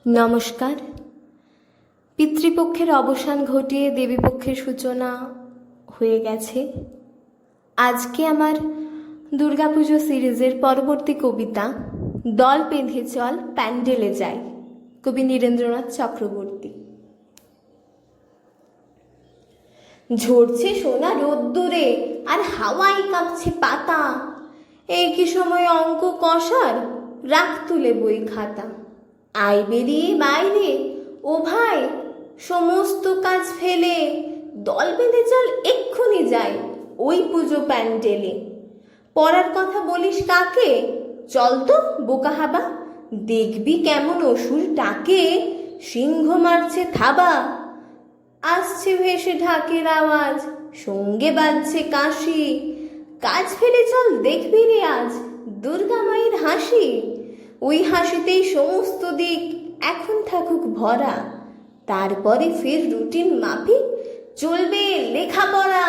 নমস্কার। পিতৃপক্ষের অবসান ঘটিয়ে দেবীপক্ষের সূচনা হয়ে গেছে। আজকে আমার দুর্গাপুজো সিরিজের পরবর্তী কবিতা দল বেঁধে চল প্যান্ডেলে যাই, কবি নীরেন্দ্রনাথ চক্রবর্তী। ঝরছে সোনা রোদ্দুরে আর হাওয়ায় কাঁপছে পাতা, এই কি সময় অঙ্ক কষার, রাখ তুলে বই খাতা। আয় বেরিয়ে বাইরে ও ভাই, সমস্ত কাজ ফেলে দল বেঁধে চল এক্ষুনি যাই ওই পুজো প্যান্ডেলে। পড়ার কথা বলিস কাকে, চল তো বোকা হাবা, দেখবি কেমন অসুর ডাকে, সিংহ মারছে থাবা। আসছে ভেসে ঢাকের আওয়াজ, সঙ্গে বাজছে কাশি, কাজ ফেলে চল দেখবি রে আজ দুর্গা মায়ের হাসি। ওই হাসিতেই সমস্ত দিক এখন থাকুক ভরা, তারপরে ফের রুটিন মাফিক চলবে লেখাপড়া।